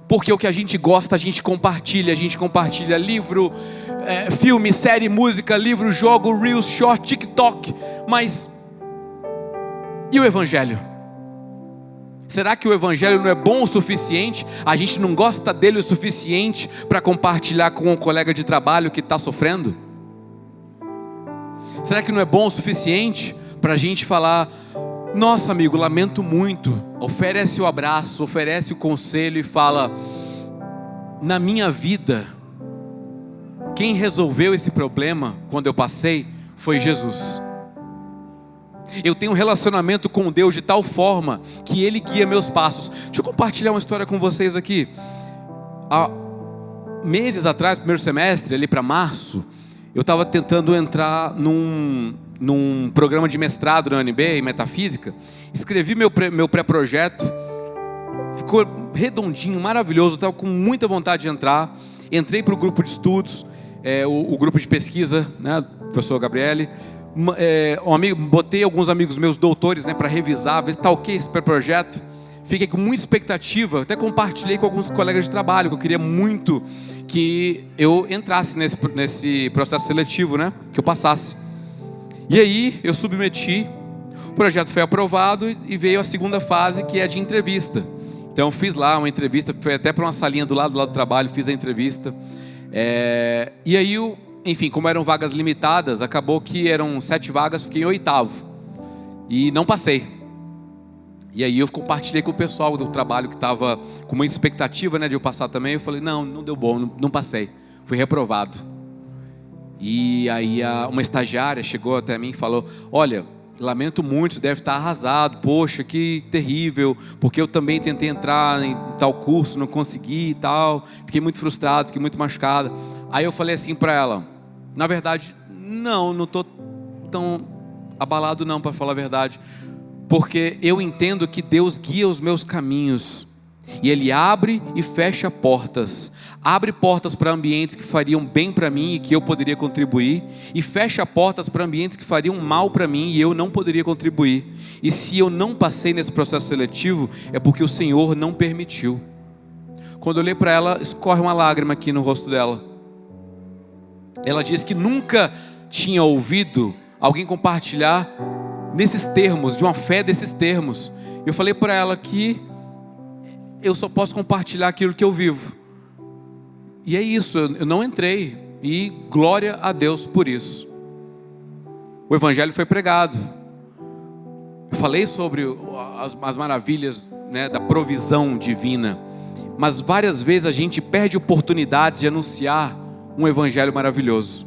porque o que a gente gosta a gente compartilha. A gente compartilha livro, filme, série, música, livro, jogo, Reels, Short, TikTok. Mas e o Evangelho? Será que o Evangelho não é bom o suficiente? A gente não gosta dele o suficiente para compartilhar com um colega de trabalho que está sofrendo? Será que não é bom o suficiente para a gente falar: nossa amigo, lamento muito, oferece o abraço, oferece o conselho e fala: na minha vida, quem resolveu esse problema quando eu passei foi Jesus. Eu tenho um relacionamento com Deus de tal forma que Ele guia meus passos. Deixa eu compartilhar uma história com vocês aqui. Há meses atrás, primeiro semestre, ali para março, eu estava tentando entrar num programa de mestrado na UNB, em Metafísica. Escrevi meu pré-projeto, ficou redondinho, maravilhoso, estava com muita vontade de entrar. Entrei para o grupo de estudos, o grupo de pesquisa, né, professor Gabriele. Botei alguns amigos meus doutores, né, para revisar, ver se está ok esse pré-projeto. Fiquei com muita expectativa, até compartilhei com alguns colegas de trabalho, que eu queria muito que eu entrasse nesse processo seletivo, né, que eu passasse. E aí eu submeti, o projeto foi aprovado e veio a segunda fase, que é de entrevista. Então eu fiz lá uma entrevista, foi até para uma salinha do lado do trabalho, fiz a entrevista. E aí enfim, como eram vagas limitadas, acabou que eram 7 vagas, fiquei em 8º. E não passei. E aí eu compartilhei com o pessoal do trabalho que estava com muita expectativa, né, de eu passar também. Eu falei: não deu bom, não passei. Fui reprovado. E aí uma estagiária chegou até mim e falou: olha, lamento muito, você deve estar arrasado. Poxa, que terrível, porque eu também tentei entrar em tal curso, não consegui e tal. Fiquei muito frustrado, fiquei muito machucado. Aí eu falei assim para ela: na verdade, não estou tão abalado não, para falar a verdade, porque eu entendo que Deus guia os meus caminhos, e Ele abre e fecha portas. Abre portas para ambientes que fariam bem para mim e que eu poderia contribuir, e fecha portas para ambientes que fariam mal para mim e eu não poderia contribuir. E se eu não passei nesse processo seletivo, é porque o Senhor não permitiu. Quando eu olhei para ela, escorre uma lágrima aqui no rosto dela. Ela disse que nunca tinha ouvido alguém compartilhar nesses termos, de uma fé desses termos. Eu falei para ela que eu só posso compartilhar aquilo que eu vivo. E é isso, eu não entrei. E glória a Deus por isso. O Evangelho foi pregado. Eu falei sobre as maravilhas, né, da provisão divina. Mas várias vezes a gente perde oportunidades de anunciar um Evangelho maravilhoso.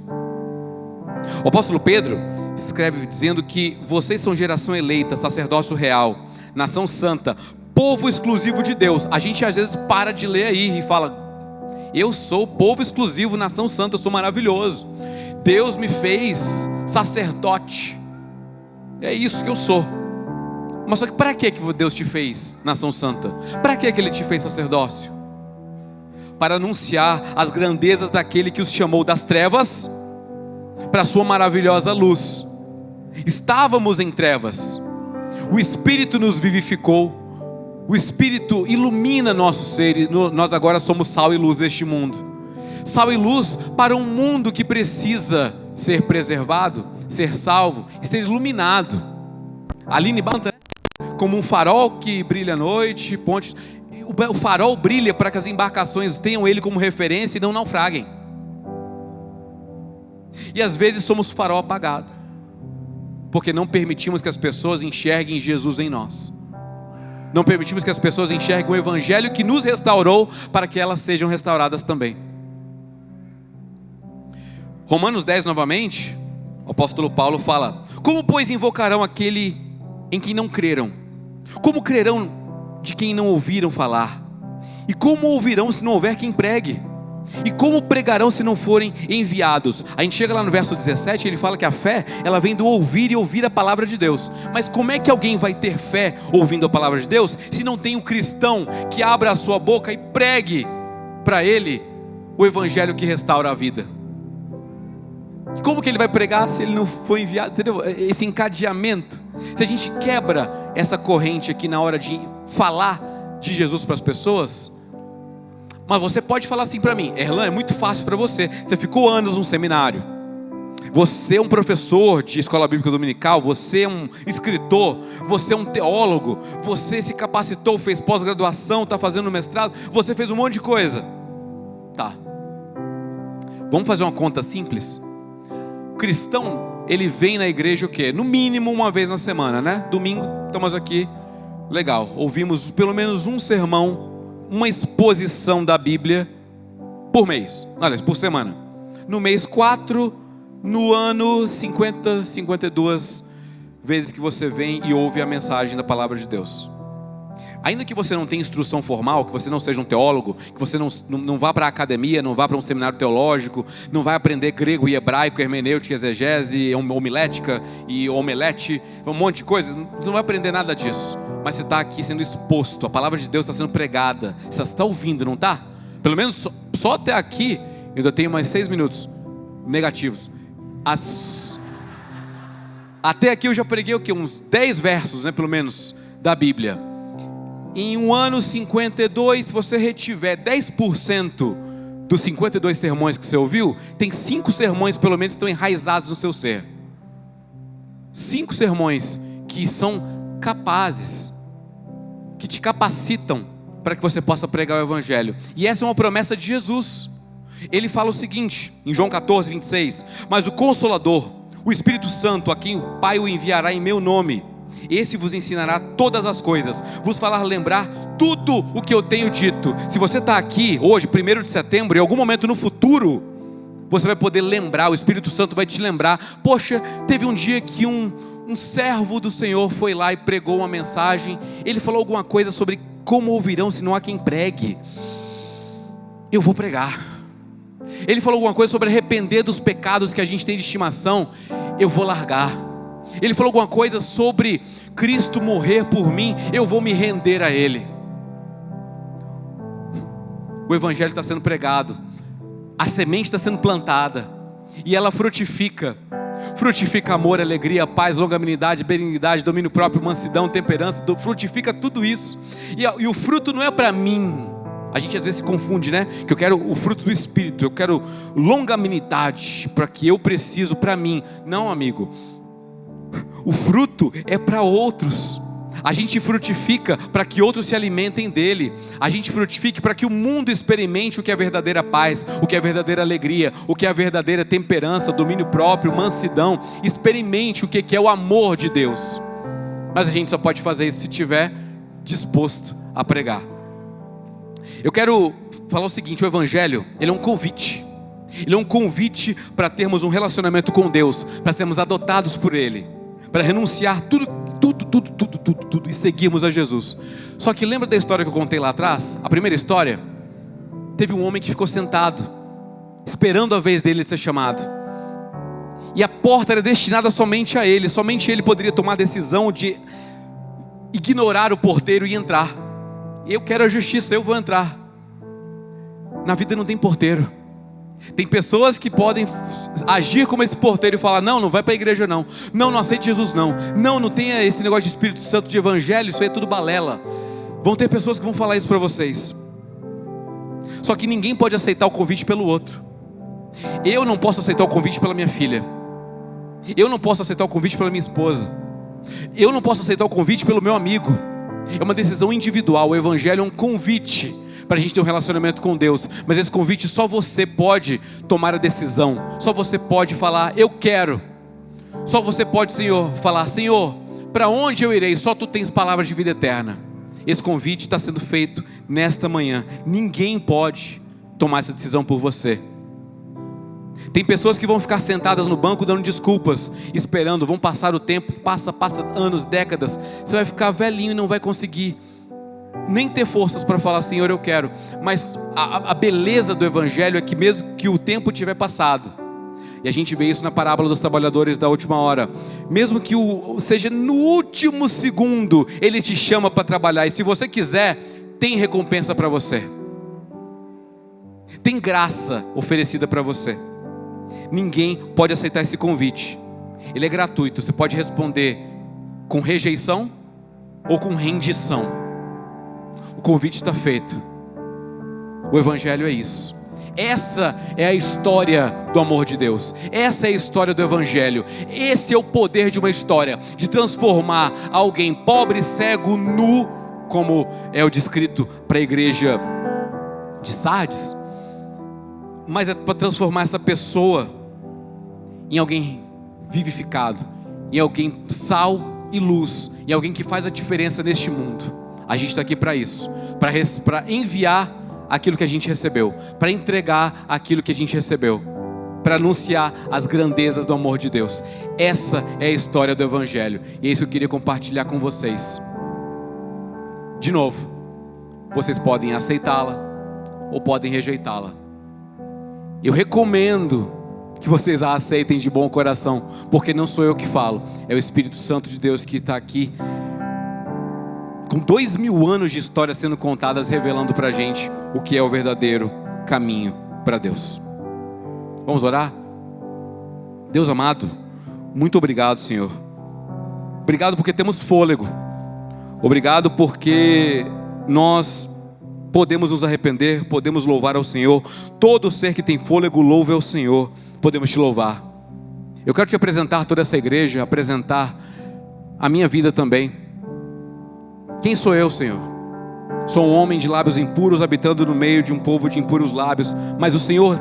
O apóstolo Pedro escreve dizendo que vocês são geração eleita, sacerdócio real, nação santa, povo exclusivo de Deus. A gente às vezes para de ler aí e fala: eu sou povo exclusivo, nação santa, eu sou maravilhoso. Deus me fez sacerdote. É isso que eu sou. Mas só que para que Deus te fez nação santa? Para que Ele te fez sacerdócio? Para anunciar as grandezas daquele que os chamou das trevas para a sua maravilhosa luz. Estávamos em trevas, o Espírito nos vivificou, o Espírito ilumina nosso ser, e nós agora somos sal e luz deste mundo. Sal e luz para um mundo que precisa ser preservado, ser salvo e ser iluminado. Aline Banta, como um farol que brilha à noite, pontes. O farol brilha para que as embarcações tenham ele como referência e não naufraguem. E às vezes somos farol apagado, porque não permitimos que as pessoas enxerguem Jesus em nós. Não permitimos que as pessoas enxerguem o Evangelho que nos restaurou, para que elas sejam restauradas também. Romanos 10 novamente, o apóstolo Paulo fala: como pois invocarão aquele em quem não creram? Como crerão de quem não ouviram falar? E como ouvirão se não houver quem pregue? E como pregarão se não forem enviados? A gente chega lá no verso 17, ele fala que a fé, ela vem do ouvir e ouvir a palavra de Deus. Mas como é que alguém vai ter fé ouvindo a palavra de Deus, se não tem um cristão que abra a sua boca e pregue para ele o evangelho que restaura a vida? Como que ele vai pregar se ele não for enviado? Entendeu? Esse encadeamento. Se a gente quebra essa corrente aqui na hora de falar de Jesus para as pessoas. Mas você pode falar assim para mim: Erlan, é muito fácil para você. Você ficou anos num seminário. Você é um professor de escola bíblica dominical. Você é um escritor. Você é um teólogo. Você se capacitou, fez pós-graduação, está fazendo mestrado. Você fez um monte de coisa. Tá. Vamos fazer uma conta simples? O cristão, ele vem na igreja o quê? No mínimo uma vez na semana, né? Domingo estamos aqui. Legal. Ouvimos pelo menos um sermão, uma exposição da Bíblia por mês, aliás, por semana. No mês 4, no ano 50, 52 vezes que você vem e ouve a mensagem da palavra de Deus. Ainda que você não tenha instrução formal, que você não seja um teólogo, que você não vá para a academia, não vá para um seminário teológico, não vai aprender grego e hebraico, hermenêutica, exegese, homilética e omelete, um monte de coisa, você não vai aprender nada disso. Mas você está aqui sendo exposto, a palavra de Deus está sendo pregada, você está ouvindo, não está? Pelo menos só até aqui, eu ainda tenho mais 6 minutos negativos. Até aqui eu já preguei o quê? Uns 10 versos, né, pelo menos, da Bíblia. Em um ano 52, se você retiver 10% dos 52 sermões que você ouviu, tem 5 sermões pelo menos que estão enraizados no seu ser. 5 sermões que são capazes, que te capacitam para que você possa pregar o evangelho. E essa é uma promessa de Jesus. Ele fala o seguinte, em João 14, 26, mas o Consolador, o Espírito Santo, a quem o Pai o enviará em meu nome, esse vos ensinará todas as coisas, vos fará lembrar tudo o que eu tenho dito. Se você está aqui hoje, 1º de setembro, em algum momento no futuro, você vai poder lembrar, o Espírito Santo vai te lembrar. Poxa, teve um dia que um servo do Senhor foi lá e pregou uma mensagem. Ele falou alguma coisa sobre como ouvirão se não há quem pregue. Eu vou pregar. Ele falou alguma coisa sobre arrepender dos pecados que a gente tem de estimação. Eu vou largar. Ele falou alguma coisa sobre Cristo morrer por mim, eu vou me render a Ele. O Evangelho está sendo pregado, a semente está sendo plantada, e ela frutifica amor, alegria, paz, longanimidade, benignidade, domínio próprio, mansidão, temperança, frutifica tudo isso, e o fruto não é para mim. A gente às vezes se confunde, né? Que eu quero o fruto do Espírito, eu quero longanimidade, para que eu preciso para mim. Não, amigo. O fruto é para outros. A gente frutifica para que outros se alimentem dele. A gente frutifica para que o mundo experimente o que é verdadeira paz, o que é verdadeira alegria, o que é a verdadeira temperança, domínio próprio, mansidão. Experimente o que é o amor de Deus. Mas a gente só pode fazer isso se estiver disposto a pregar. Eu quero falar o seguinte: o Evangelho, ele é um convite. Ele é um convite para termos um relacionamento com Deus, para sermos adotados por Ele, para renunciar tudo e seguirmos a Jesus. Só que lembra da história que eu contei lá atrás? A primeira história, teve um homem que ficou sentado, esperando a vez dele ser chamado, e a porta era destinada somente a ele. Somente ele poderia tomar a decisão de ignorar o porteiro e entrar. Eu quero a justiça, eu vou entrar. Na vida não tem porteiro. Tem pessoas que podem agir como esse porteiro e falar: não vai para a igreja não, não aceite Jesus não tenha esse negócio de Espírito Santo, de evangelho, isso aí é tudo balela. Vão ter pessoas que vão falar isso para vocês. Só que ninguém pode aceitar o convite pelo outro. Eu não posso aceitar o convite pela minha filha, eu não posso aceitar o convite pela minha esposa, eu não posso aceitar o convite pelo meu amigo. É uma decisão individual. O evangelho é um convite para a gente ter um relacionamento com Deus, mas esse convite só você pode tomar a decisão, só você pode falar: eu quero. Só você pode, Senhor, falar: Senhor, para onde eu irei? Só Tu tens palavras de vida eterna. Esse convite está sendo feito nesta manhã. Ninguém pode tomar essa decisão por você. Tem pessoas que vão ficar sentadas no banco dando desculpas, esperando, vão passar o tempo, passa anos, décadas. Você vai ficar velhinho e não vai conseguir nem ter forças para falar, Senhor, eu quero. Mas a beleza do Evangelho é que mesmo que o tempo tiver passado, e a gente vê isso na parábola dos trabalhadores da última hora, mesmo que seja no último segundo, Ele te chama para trabalhar, e se você quiser, tem recompensa para você, tem graça oferecida para você. Ninguém pode aceitar esse convite, ele é gratuito. Você pode responder com rejeição ou com rendição. O convite está feito. O Evangelho é isso. Essa é a história do amor de Deus. Essa é a história do Evangelho. Esse é o poder de uma história, de transformar alguém pobre, cego, nu, como é o descrito para a igreja de Sardes, mas é para transformar essa pessoa em alguém vivificado, em alguém sal e luz, em alguém que faz a diferença neste mundo. A gente está aqui para isso, para enviar aquilo que a gente recebeu, para entregar aquilo que a gente recebeu, para anunciar as grandezas do amor de Deus. Essa é a história do Evangelho, e é isso que eu queria compartilhar com vocês. De novo, vocês podem aceitá-la ou podem rejeitá-la. Eu recomendo que vocês a aceitem de bom coração, porque não sou eu que falo, é o Espírito Santo de Deus que está aqui, com 2000 anos de história sendo contadas, revelando para a gente o que é o verdadeiro caminho para Deus. Vamos orar? Deus amado, muito obrigado, Senhor. Obrigado porque temos fôlego. Obrigado porque nós podemos nos arrepender, podemos louvar ao Senhor. Todo ser que tem fôlego, louve ao Senhor. Podemos te louvar. Eu quero te apresentar toda essa igreja, apresentar a minha vida também. Quem sou eu, Senhor? Sou um homem de lábios impuros, habitando no meio de um povo de impuros lábios, mas o Senhor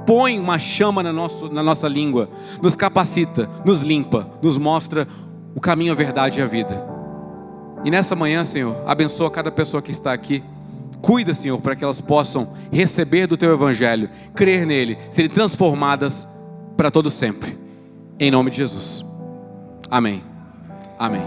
põe uma chama na nossa língua, nos capacita, nos limpa, nos mostra o caminho, a verdade e a vida. E nessa manhã, Senhor, abençoa cada pessoa que está aqui. Cuida, Senhor, para que elas possam receber do Teu Evangelho, crer nele, serem transformadas para todo sempre. Em nome de Jesus. Amém. Amém.